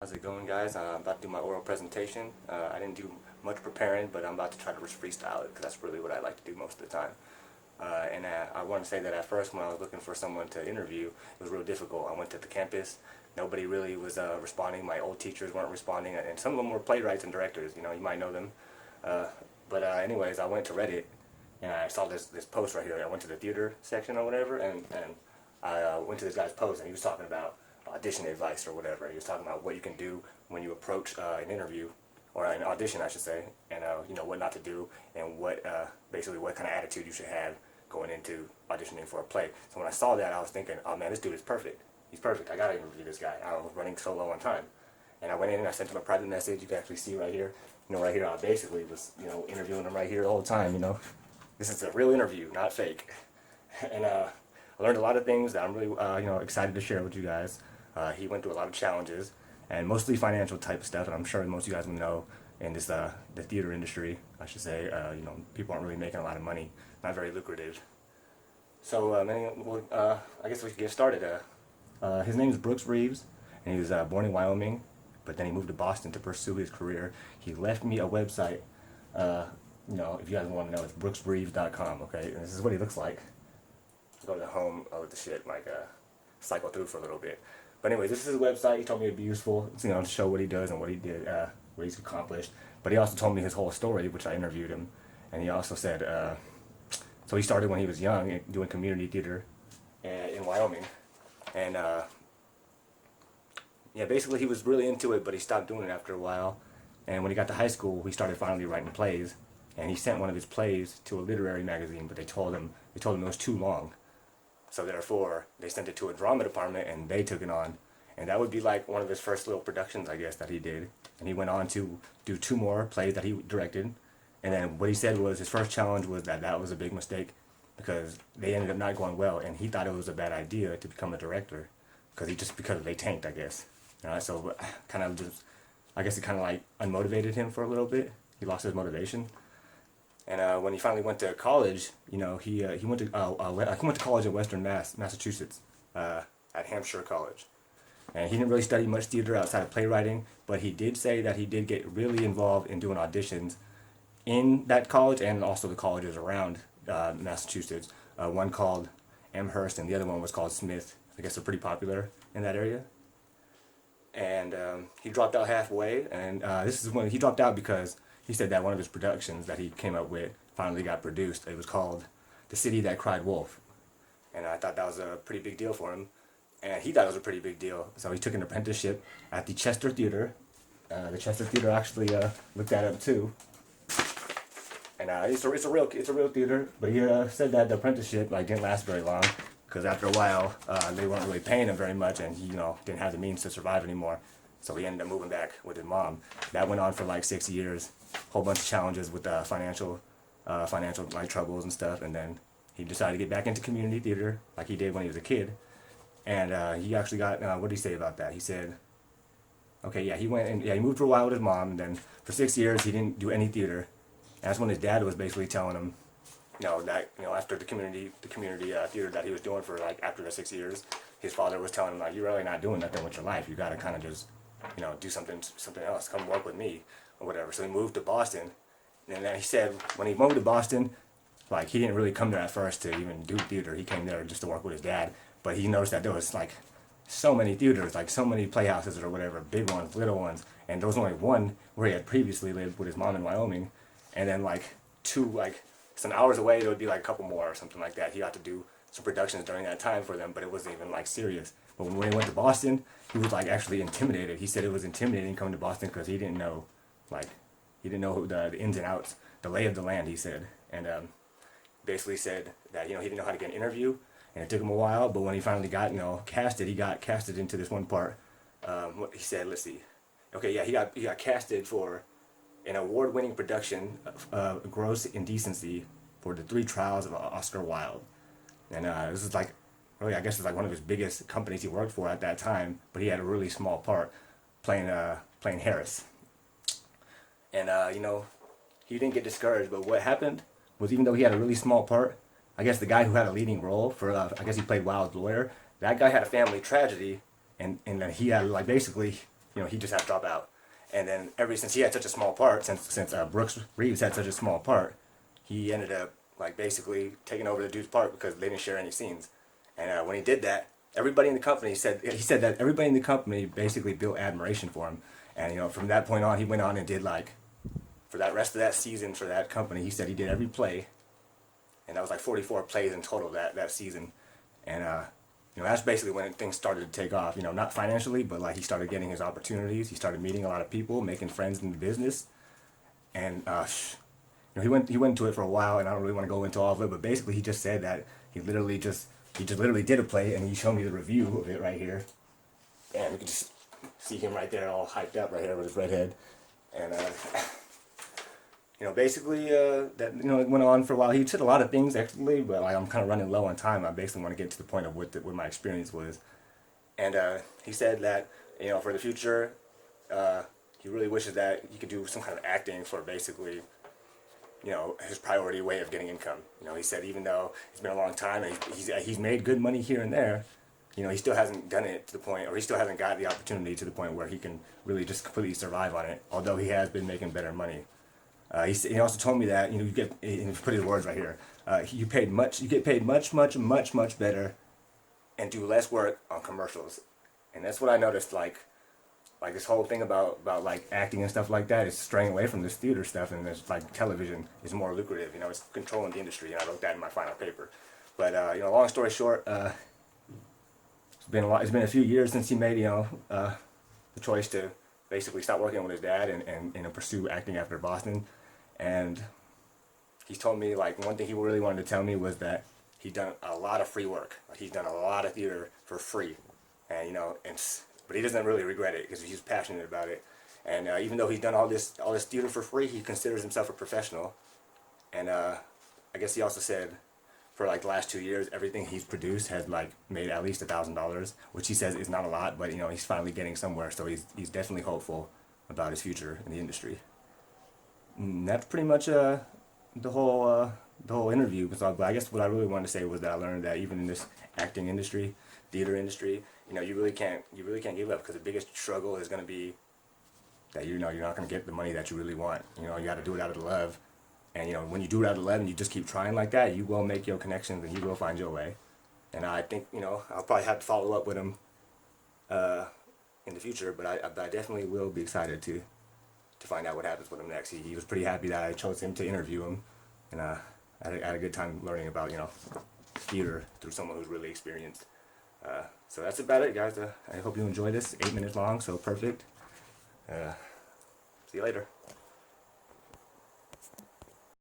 How's it going, guys? I'm about to do my oral presentation. I didn't do much preparing, but I'm about to try to just freestyle it because that's really what I like to do most of the time. I want to say that at first, when I was looking for someone to interview, it was real difficult. I went to the campus, nobody really was responding. My old teachers weren't responding, and some of them were playwrights and directors. You know, you might know them. Anyways, I went to Reddit and I saw this post right here. I went to the theater section or whatever, and I went to this guy's post, and he was talking about audition advice or whatever. He was talking about what you can do when you approach an interview or an audition, I should say, and what not to do, and what basically what kind of attitude you should have going into auditioning for a play. So when I saw that, I was thinking, oh man, this dude is perfect. He's perfect. I gotta interview this guy. I was running so low on time, and I went in and I sent him a private message. You can actually see right here. Right here, I basically was interviewing him right here the whole time. This is a real interview, not fake. And I learned a lot of things that I'm really excited to share with you guys. He went through a lot of challenges and mostly financial type stuff, and I'm sure most of you guys will know in this the theater industry, I should say, people aren't really making a lot of money, not very lucrative. So I guess we should get started. His name is Brooks Reeves, and he was born in Wyoming, but then he moved to Boston to pursue his career. He left me a website. If you guys want to know, it's brooksreeves.com. Okay, and this is what he looks like. Go to the home of the shit, cycle through for a little bit. But anyways, this is his website. He told me it'd be useful, to show what he does and what he did, what he's accomplished. But he also told me his whole story, which I interviewed him. And he also said, so he started when he was young doing community theater in Wyoming. And basically he was really into it, but he stopped doing it after a while. And when he got to high school, he started finally writing plays. And he sent one of his plays to a literary magazine, but they told him it was too long. So therefore, they sent it to a drama department, and they took it on. And that would be like one of his first little productions, I guess, that he did. And he went on to do 2 more plays that he directed. And then what he said was his first challenge was that was a big mistake because they ended up not going well, and he thought it was a bad idea to become a director because they tanked, I guess. So kind of just, I guess it kind of like unmotivated him for a little bit. He lost his motivation. And when he finally went to college, he went to college in Western Massachusetts, at Hampshire College. And he didn't really study much theater outside of playwriting, but he did say that he did get really involved in doing auditions in that college and also the colleges around Massachusetts. One called Amherst and the other one was called Smith. I guess they're pretty popular in that area. And he dropped out halfway, and this is when he dropped out because he said that one of his productions that he came up with finally got produced. It was called The City That Cried Wolf. And I thought that was a pretty big deal for him. And he thought it was a pretty big deal. So he took an apprenticeship at the Chester Theater. The Chester Theater actually looked that up too. And it's a real theater. But he said that the apprenticeship didn't last very long because after a while they weren't really paying him very much, and he didn't have the means to survive anymore. So he ended up moving back with his mom. That went on for 6 years. Whole bunch of challenges with financial troubles and stuff, and then he decided to get back into community theater like he did when he was a kid. And he actually got what did he say about that? He said, okay, yeah, he went and he moved for a while with his mom, and then for 6 years he didn't do any theater. And that's when his dad was basically telling him, that after the community theater that he was doing for after the 6 years, his father was telling him you're really not doing nothing with your life. You got to kind of just do something else. Come work with me or whatever. So he moved to Boston, and then he said when he moved to Boston, he didn't really come there at first to even do theater. He came there just to work with his dad. But he noticed that there was so many theaters, so many playhouses or whatever, big ones, little ones, and there was only one where he had previously lived with his mom in Wyoming, and then some hours away there would be a couple more or something like that. He got to do some productions during that time for them, but it wasn't even serious. But when he went to Boston, he was actually intimidated. He said it was intimidating coming to Boston because he didn't know the ins and outs, the lay of the land. He said, and basically said that he didn't know how to get an interview, and it took him a while. But when he finally got casted, he got casted into this one part. What he said, let's see, okay, yeah, he got casted for an award-winning production of Gross Indecency for the 3 Trials of Oscar Wilde. And this is really, I guess it's one of his biggest companies he worked for at that time, but he had a really small part playing Harris. And he didn't get discouraged, but what happened was, even though he had a really small part, I guess the guy who had a leading role for I guess he played Wilde's lawyer, that guy had a family tragedy, and then he had basically he just had to drop out. And then since he had such a small part, since Brooks Reeves had such a small part, he ended up like basically taking over the dude's part because they didn't share any scenes. And when he did that, everybody in the company said that everybody in the company basically built admiration for him. And from that point on, he went on and did like for that rest of that season for that company. He said he did every play, and that was like 44 plays in total that season. And that's basically when things started to take off. Not financially, but like he started getting his opportunities. He started meeting a lot of people, making friends in the business, and he went into it for a while. And I don't really want to go into all of it, but basically he just said that he just literally did a play, and he showed me the review of it right here, and we can just see him right there, all hyped up right here with his red head, and basically that it went on for a while. He said a lot of things actually, but like, I'm kind of running low on time. I basically want to get to the point of what my experience was, and he said that for the future, he really wishes that he could do some kind of acting for basically his priority way of getting income. He said even though it's been a long time and he's made good money here and there, he still hasn't done it to the point, or he still hasn't got the opportunity to the point where he can really just completely survive on it, although he has been making better money. He also told me that you get, and he put his words right here. You get paid much better, and do less work on commercials, and that's what I noticed. Like this whole thing about like acting and stuff like that is straying away from this theater stuff, and there's like television is more lucrative. It's controlling the industry, and I wrote that in my final paper. But long story short, it's been a few years since he made the choice to basically stop working with his dad and pursue acting after Boston. And he's told me like one thing he really wanted to tell me was that he'd done a lot of free work. Like he's done a lot of theater for free, and but he doesn't really regret it because he's passionate about it. And even though he's done all this theater for free, he considers himself a professional. And I guess he also said for like the last 2 years, everything he's produced has like made at least $1,000, which he says is not a lot, but he's finally getting somewhere. So he's definitely hopeful about his future in the industry. And that's pretty much the whole interview. But I guess what I really wanted to say was that I learned that even in this acting industry, theater industry, you really can't give up, because the biggest struggle is going to be that you're not going to get the money that you really want. You got to do it out of love. And when you do it out of love and you just keep trying like that, you will make your connections and you will find your way. And I think I'll probably have to follow up with him in the future, but I definitely will be excited to find out what happens with him next. He was pretty happy that I chose him to interview him, and I had a good time learning about theater through someone who's really experienced. So that's about it, guys. I hope you enjoyed this. 8 minutes long, so perfect. See you later.